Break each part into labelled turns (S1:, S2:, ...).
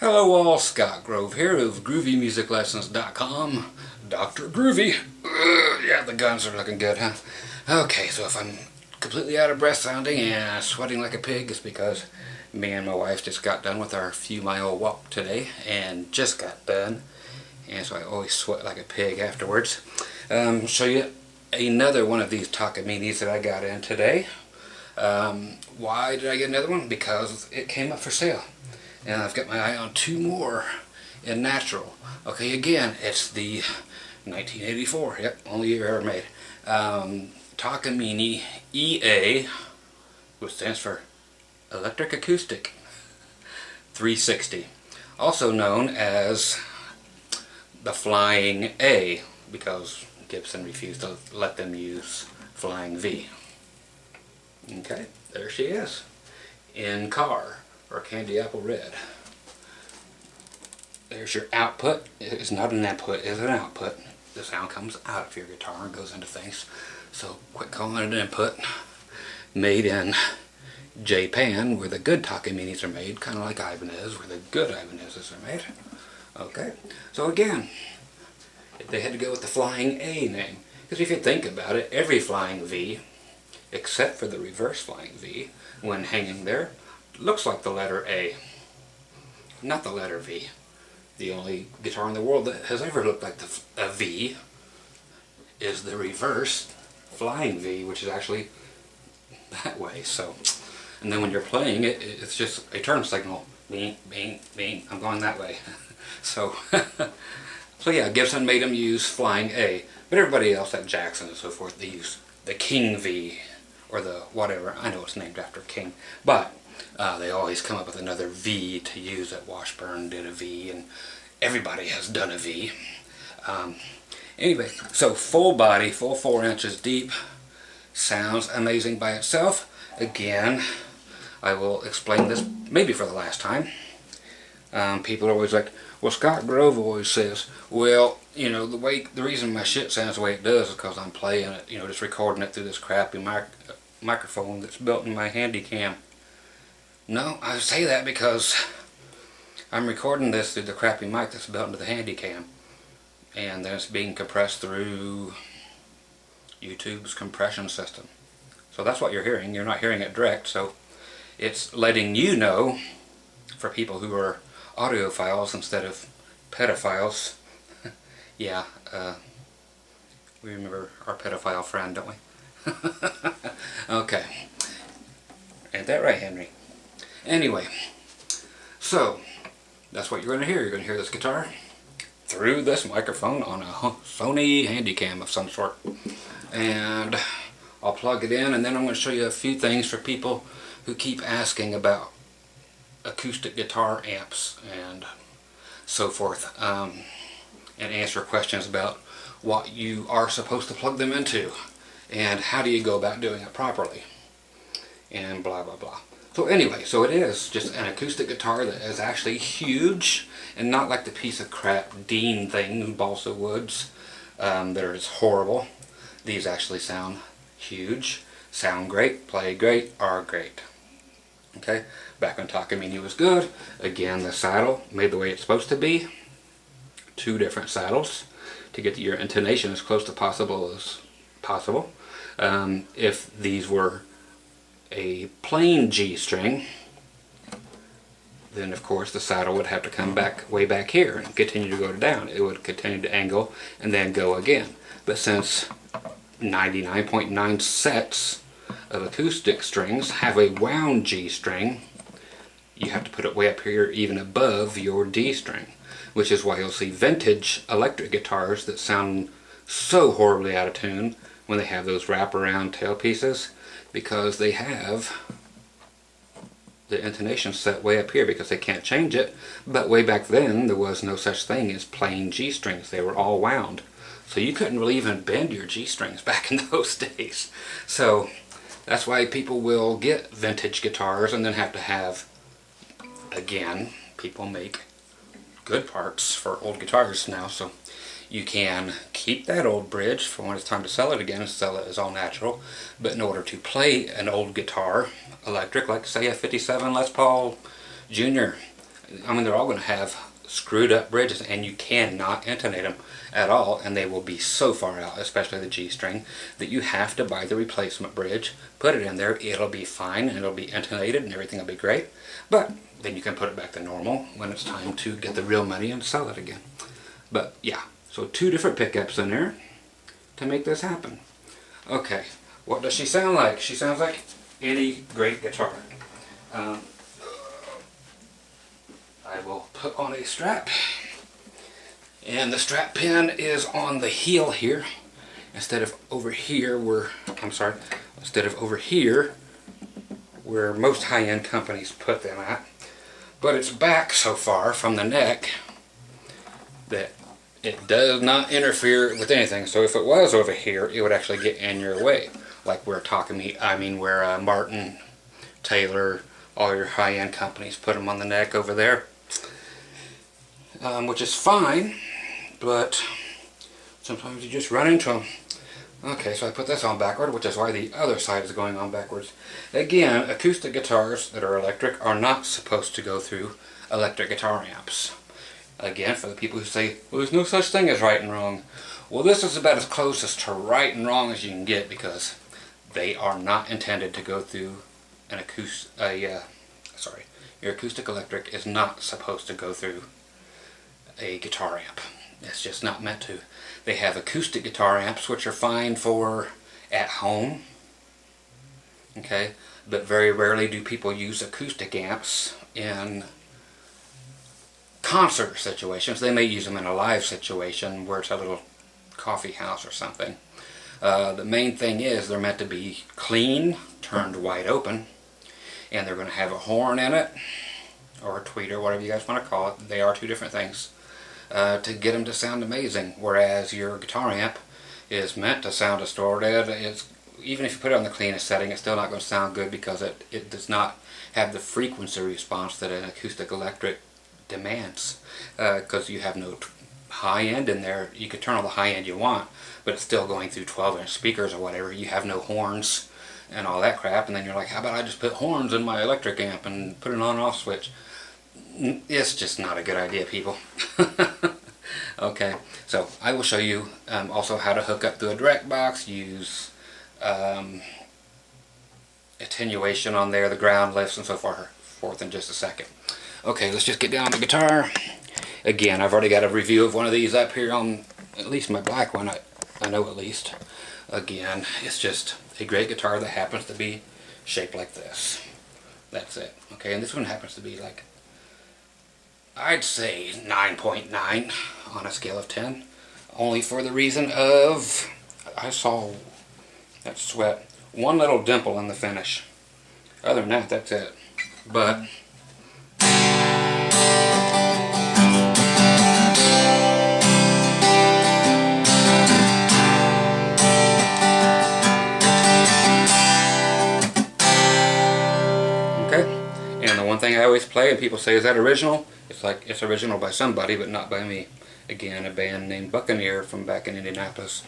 S1: Hello all, Scott Grove here of GroovyMusicLessons.com. Dr. Groovy. Yeah, the guns are looking good, huh? Okay, so if I'm completely out of breath sounding and sweating like a pig, it's because me and my wife just got done with our few-mile walk today and just got done. And so I always sweat like a pig afterwards. Show you another one of these Takaminis that I got in today. Why did I get another one? Because it came up for sale. And I've got my eye on two more in natural. Okay, again, it's the 1984, yep, only year ever made. Takamine EA, which stands for Electric Acoustic 360. Also known as the Flying A, because Gibson refused to let them use Flying V. Okay, there she is, in car, or candy apple red. There's your output. It's not an input, it's an output. The sound comes out of your guitar and goes into things. So quit calling it an input. Made in Japan, where the good Takaminis are made, kind of like Ibanez, where the good Ibanezes are made. Okay, so again, they had to go with the Flying A name. Because if you think about it, every Flying V, except for the reverse Flying V, when hanging there, looks like the letter A, not the letter V. The only guitar in the world that has ever looked like a V is the reverse Flying V, which is actually that way. So, and then when you're playing it, it's just a turn signal. Bing, bing, bing. I'm going that way. So, so yeah, Gibson made them use Flying A, but everybody else at Jackson and so forth, they use the King V or the whatever. I know it's named after King, but they always come up with another V to use. At Washburn did a V, and everybody has done a V. Anyway, so full body, full 4 inches deep, sounds amazing by itself. Again, I will explain this maybe for the last time. People are always like, well, Scott Grove always says, well, you know, the reason my shit sounds the way it does is because I'm playing it, you know, just recording it through this crappy microphone that's built in my handy cam. No, I say that because I'm recording this through the crappy mic that's built into the Handycam, and then it's being compressed through YouTube's compression system. So that's what you're hearing. You're not hearing it direct, so it's letting you know, for people who are audiophiles instead of pedophiles. Yeah, we remember our pedophile friend, don't we? Okay. Ain't that right, Henry? Anyway, so that's what you're going to hear. You're going to hear this guitar through this microphone on a Sony Handycam of some sort. And I'll plug it in, and then I'm going to show you a few things for people who keep asking about acoustic guitar amps and so forth, and answer questions about what you are supposed to plug them into and how do you go about doing it properly, and blah blah blah. So anyway, so it is just an acoustic guitar that is actually huge, and not like the piece of crap Dean thing, balsa woods, that are just horrible. These actually sound huge, sound great, play great, are great. Okay, back when Takamine was good, again the saddle made the way it's supposed to be. 2 different saddles to get your intonation as close to possible as possible. If these were a plain G string, then of course the saddle would have to come back way back here and continue to go down. It would continue to angle and then go again. But since 99.9 sets of acoustic strings have a wound G string, you have to put it way up here, even above your D string, which is why you'll see vintage electric guitars that sound so horribly out of tune when they have those wraparound tailpieces, because they have the intonation set way up here because they can't change it. But way back then there was no such thing as plain G strings. They were all wound, so you couldn't really even bend your G strings back in those days. So that's why people will get vintage guitars and then have to have, again, people make good parts for old guitars now, so you can keep that old bridge for when it's time to sell it again and sell it as all natural. But in order to play an old guitar electric, like say a 57 Les Paul Jr., I mean, they're all going to have screwed up bridges, and you cannot intonate them at all, and they will be so far out, especially the G string, that you have to buy the replacement bridge, put it in there, it'll be fine, and it'll be intonated, and everything will be great, but then you can put it back to normal when it's time to get the real money and sell it again. But yeah, so 2 different pickups in there to make this happen. Okay, what does she sound like? She sounds like any great guitar. I will put on a strap, and the strap pin is on the heel here instead of over here where most high-end companies put them at, but it's back so far from the neck that it does not interfere with anything. So if it was over here, it would actually get in your way, like where where Martin, Taylor, all your high-end companies put them on the neck over there. Which is fine, but sometimes you just run into them. Okay, so I put this on backward, which is why the other side is going on backwards. Again, acoustic guitars that are electric are not supposed to go through electric guitar amps. Again, for the people who say, well, there's no such thing as right and wrong. Well, this is about as close to right and wrong as you can get, because they are not intended to go through an your acoustic electric is not supposed to go through a guitar amp. It's just not meant to. They have acoustic guitar amps, which are fine for at home, okay, but very rarely do people use acoustic amps in concert situations. They may use them in a live situation where it's a little coffee house or something. The main thing is they're meant to be clean, turned wide open, and they're going to have a horn in it, or a tweeter, whatever you guys want to call it. They are 2 different things. To get them to sound amazing, whereas your guitar amp is meant to sound distorted. Even if you put it on the cleanest setting, it's still not going to sound good, because it does not have the frequency response that an acoustic electric demands, because you have no high end in there. You can turn all the high end you want, but it's still going through 12-inch speakers or whatever. You have no horns and all that crap, and then you're like, how about I just put horns in my electric amp and put an on off switch? It's just not a good idea, people. Okay, so I will show you also how to hook up to a direct box, use attenuation on there, the ground lifts, and so forth in just a second. Okay, let's just get down on the guitar. Again, I've already got a review of one of these up here on at least my black one, I know at least. Again, it's just a great guitar that happens to be shaped like this. That's it. Okay, and this one happens to be like, I'd say 9.9 on a scale of 10. Only for the reason of, I saw that sweat, one little dimple in the finish. Other than that, that's it. But and the one thing I always play, and people say, is that original? It's like, it's original by somebody, but not by me. Again, a band named Buccaneer from back in Indianapolis.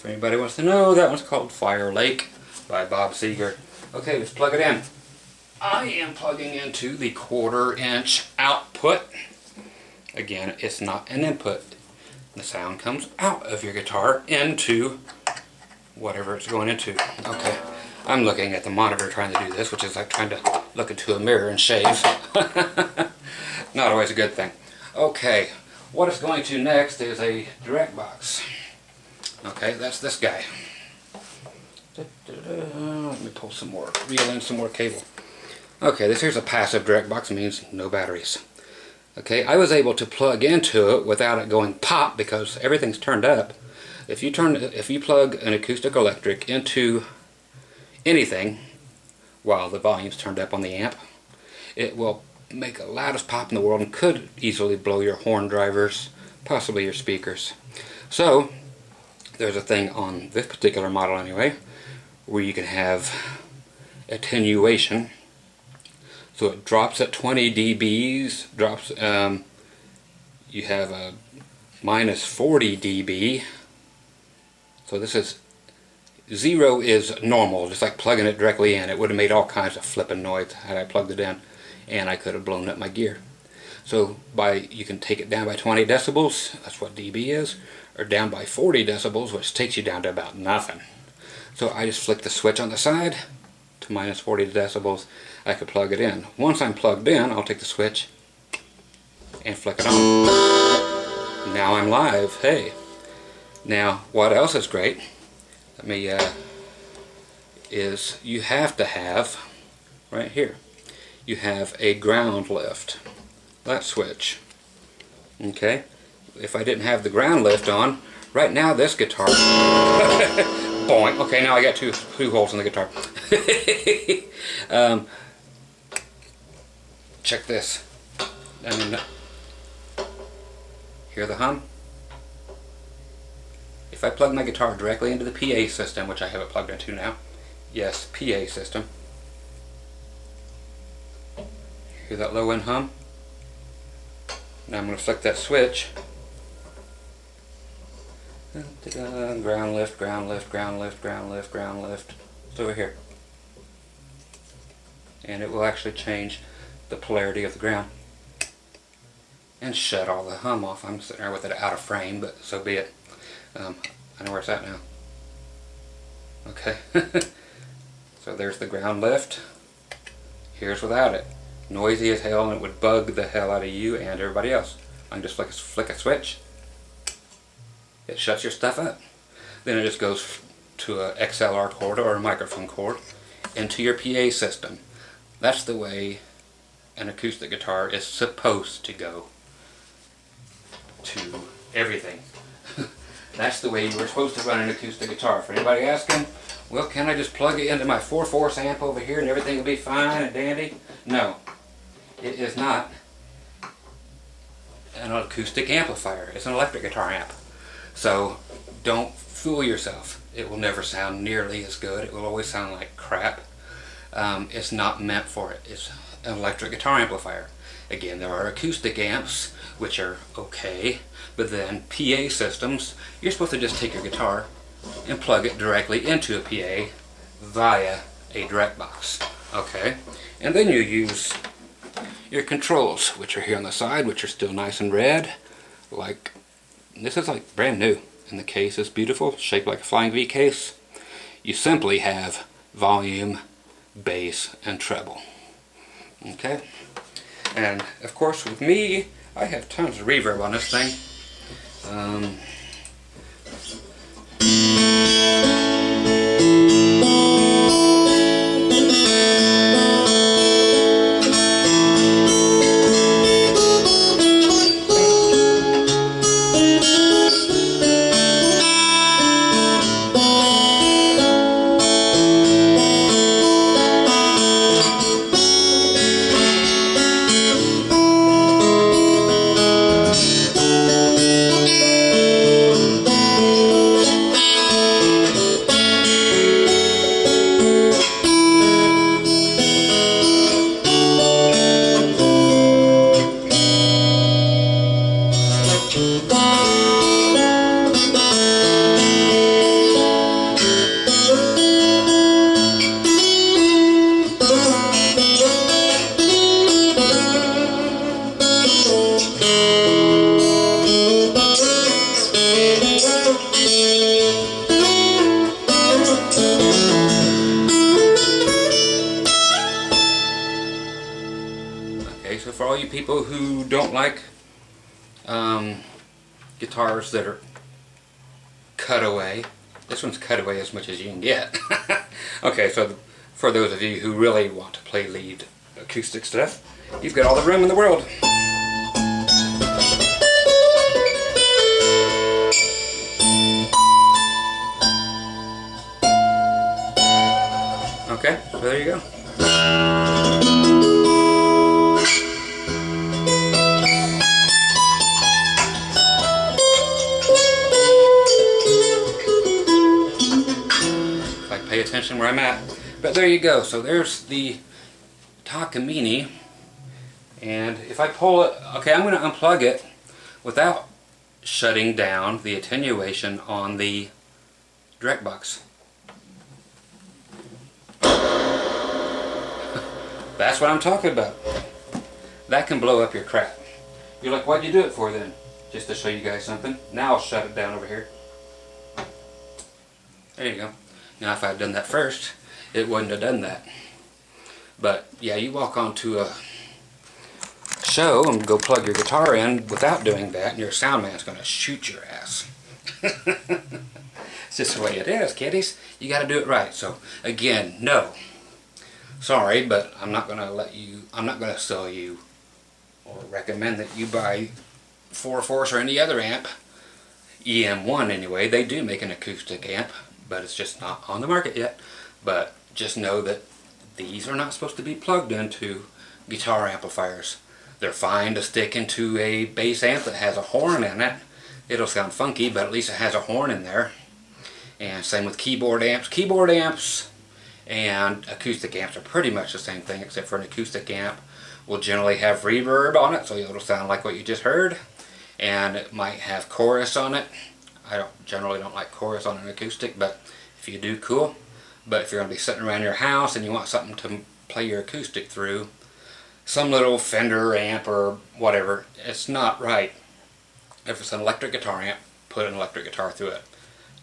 S1: Anybody wants to know, that one's called Fire Lake by Bob Seger. Okay, let's plug it in. I am plugging into the 1/4-inch output. Again, it's not an input. The sound comes out of your guitar into whatever it's going into. Okay, I'm looking at the monitor trying to do this, which is like trying to look into a mirror and shave. Not always a good thing. Okay, what it's going to next is a direct box. Okay, that's this guy. pull some more, reel in some more cable. Okay, this here's a passive direct box, means no batteries. Okay, I was able to plug into it without it going pop because everything's turned up. If you plug an acoustic electric into anything while the volume's turned up on the amp, it will make the loudest pop in the world and could easily blow your horn drivers, possibly your speakers. So there's a thing on this particular model anyway where you can have attenuation, so it drops at 20 dBs, you have a minus 40 dB, so this is 0 is normal, just like plugging it directly in. It would have made all kinds of flipping noise had I plugged it in, and I could have blown up my gear. So you can take it down by 20 decibels, that's what dB is, or down by 40 decibels, which takes you down to about nothing. So I just flick the switch on the side to minus 40 decibels. I could plug it in. Once I'm plugged in, I'll take the switch and flick it on. Now I'm live. Hey. Now, what else is great? Let me is you have to have right here. You have a ground lift. That switch. Okay. If I didn't have the ground lift on, right now this guitar. Boing. Okay, now I got two holes in the guitar. Check this. I mean, hear the hum? If I plug my guitar directly into the PA system, which I have it plugged into now, yes, PA system. Hear that low end hum? Now I'm going to flick that switch. Ground lift, ground lift, ground lift, ground lift, ground lift. It's over here. And it will actually change the polarity of the ground and shut all the hum off. I'm sitting there with it out of frame, but so be it. I know where it's at now. Okay. So there's the ground lift. Here's without it. Noisy as hell, and it would bug the hell out of you and everybody else. I can just flick a switch. It shuts your stuff up. Then it just goes to a XLR cord or a microphone cord into your PA system. That's the way an acoustic guitar is supposed to go to everything. That's the way you were supposed to run an acoustic guitar. For anybody asking, well, can I just plug it into my 4-force amp over here and everything will be fine and dandy? No, it is not an acoustic amplifier. It's an electric guitar amp. So don't fool yourself. It will never sound nearly as good. It will always sound like crap. It's not meant for it. It's an electric guitar amplifier. Again, there are acoustic amps, which are okay, but then PA systems, you're supposed to just take your guitar and plug it directly into a PA via a direct box. Okay? And then you use your controls, which are here on the side, which are still nice and red. Like, this is like brand new. And the case is beautiful, shaped like a flying V case. You simply have volume, bass, and treble. Okay? And of course with me, I have tons of reverb on this thing. Okay, so for all you people who don't like guitars that are cutaway, this one's cutaway as much as you can get. Okay, so for those of you who really want to play lead acoustic stuff, you've got all the room in the world. Okay, so there you go. If I pay attention where I'm at. But there you go. So there's the Takamine. And if I pull it, okay, I'm going to unplug it without shutting down the attenuation on the direct box. That's what I'm talking about. That can blow up your crap. You're like, why'd you do it for then? Just to show you guys something. Now I'll shut it down over here. There you go. Now if I had done that first, it wouldn't have done that. But yeah, you walk onto a show and go plug your guitar in without doing that, and your sound man's going to shoot your ass. It's just the way it is, kiddies. You got to do it right. So again, no. Sorry, but I'm not going to sell you or recommend that you buy 4-Force or any other amp. EM1 anyway, they do make an acoustic amp, but it's just not on the market yet. But just know that these are not supposed to be plugged into guitar amplifiers. They're fine to stick into a bass amp that has a horn in it. It'll sound funky, but at least it has a horn in there. And same with keyboard amps. Keyboard amps and acoustic amps are pretty much the same thing, except for an acoustic amp will generally have reverb on it, so it'll sound like what you just heard. And it might have chorus on it. I generally don't like chorus on an acoustic, but if you do, cool. But if you're going to be sitting around your house and you want something to play your acoustic through, some little Fender amp or whatever, it's not right. If it's an electric guitar amp, put an electric guitar through it.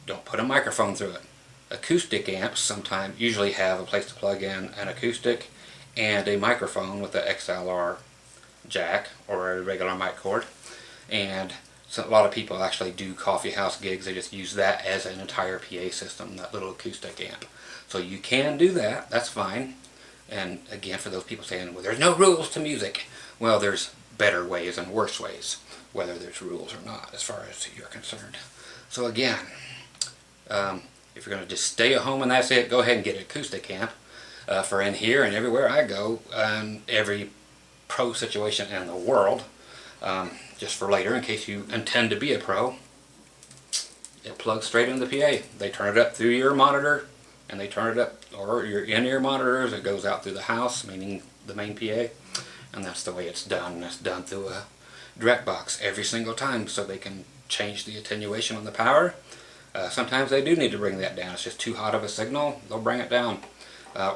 S1: Don't put a microphone through it. Acoustic amps sometimes usually have a place to plug in an acoustic and a microphone with an XLR jack or a regular mic cord. And so a lot of people actually do coffee house gigs. They just use that as an entire PA system, that little acoustic amp. So you can do that. That's fine. And again, for those people saying, well, there's no rules to music. Well, there's better ways and worse ways, whether there's rules or not, as far as you're concerned. So again, if you're going to just stay at home and that's it, go ahead and get an acoustic amp. For in here and everywhere I go, every pro situation in the world, just for later, in case you intend to be a pro, it plugs straight into the PA. They turn it up through your monitor, and they turn it up, or your in-ear monitors, it goes out through the house, meaning the main PA, and that's the way it's done. That's done through a direct box every single time, so they can change the attenuation on the power. Sometimes they do need to bring that down. It's just too hot of a signal, they'll bring it down.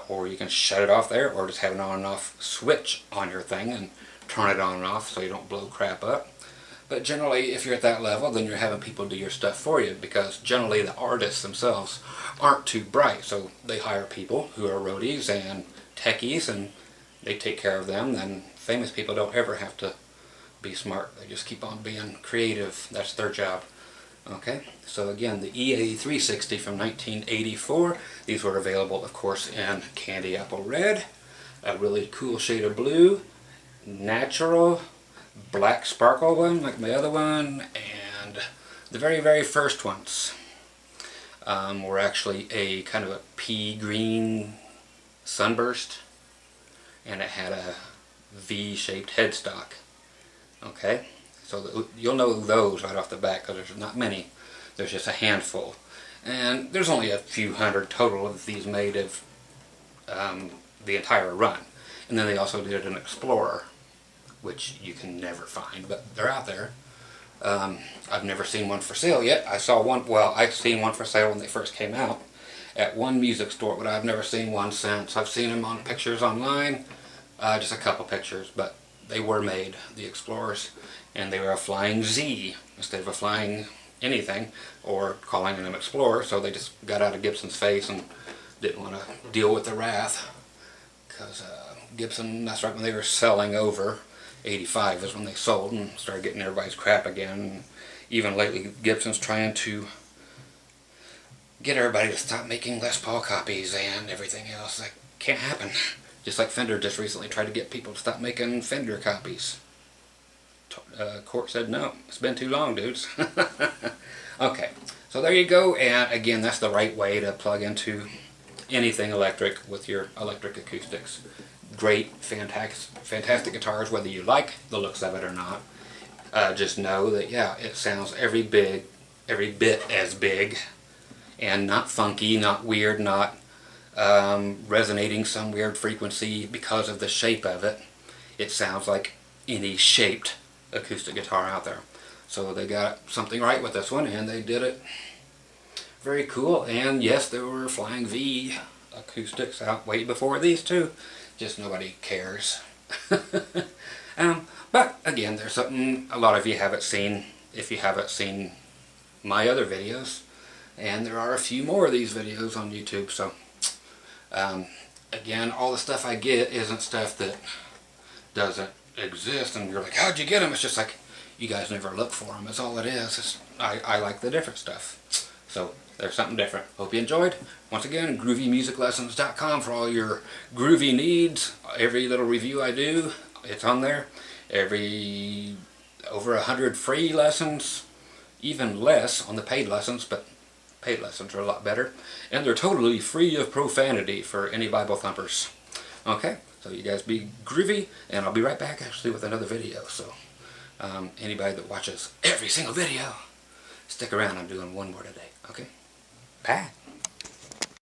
S1: Or you can shut it off there, or just have an on and off switch on your thing and turn it on and off so you don't blow crap up. But generally, if you're at that level, then you're having people do your stuff for you, because generally the artists themselves aren't too bright, so they hire people who are roadies and techies, and they take care of them. Then famous people don't ever have to be smart. They just keep on being creative. That's their job. Okay, so again, the EA-360 from 1984. These were available, of course, in candy apple red, a really cool shade of blue, natural, black sparkle one like my other one, and the very, very first ones were actually a kind of a pea green sunburst, and it had a V-shaped headstock. Okay, so you'll know those right off the bat because there's not many. There's just a handful, and there's only a few hundred total of these made of the entire run. And then they also did an Explorer, which you can never find, but they're out there. I've never seen one for sale yet. I saw one, well, I've seen one for sale when they first came out at one music store, but I've never seen one since. I've seen them on pictures online, just a couple pictures, but they were made, the Explorers, and they were a flying Z instead of a flying anything, or calling them Explorer, so they just got out of Gibson's face and didn't want to deal with the wrath, because Gibson, that's right when they were selling over. 85 is when they sold and started getting everybody's crap again. And even lately, Gibson's trying to get everybody to stop making Les Paul copies and everything else. Like, can't happen. Just like Fender just recently tried to get people to stop making Fender copies. Court said no, it's been too long, dudes. Okay, so there you go, and again, that's the right way to plug into anything electric with your electric acoustics. Great, fantastic guitars, whether you like the looks of it or not. Just know that, yeah, it sounds every bit as big, and not funky, not weird, not resonating some weird frequency because of the shape of it. It sounds like any shaped acoustic guitar out there. So they got something right with this one, and they did it very cool. And yes, there were Flying V acoustics out way before these too. Just nobody cares. But again, there's something a lot of you haven't seen if you haven't seen my other videos. And there are a few more of these videos on YouTube. So again, all the stuff I get isn't stuff that doesn't exist. And you're like, how'd you get them? It's just like, you guys never look for them. That's all it is. I like the different stuff. So there's something different. Hope you enjoyed. Once again, groovymusiclessons.com for all your groovy needs. Every little review I do, it's on there. Over 100 free lessons, even less on the paid lessons, but paid lessons are a lot better. And they're totally free of profanity for any Bible thumpers. Okay, so you guys be groovy, and I'll be right back actually with another video. So anybody that watches every single video, stick around. I'm doing one more today. Okay? Bye.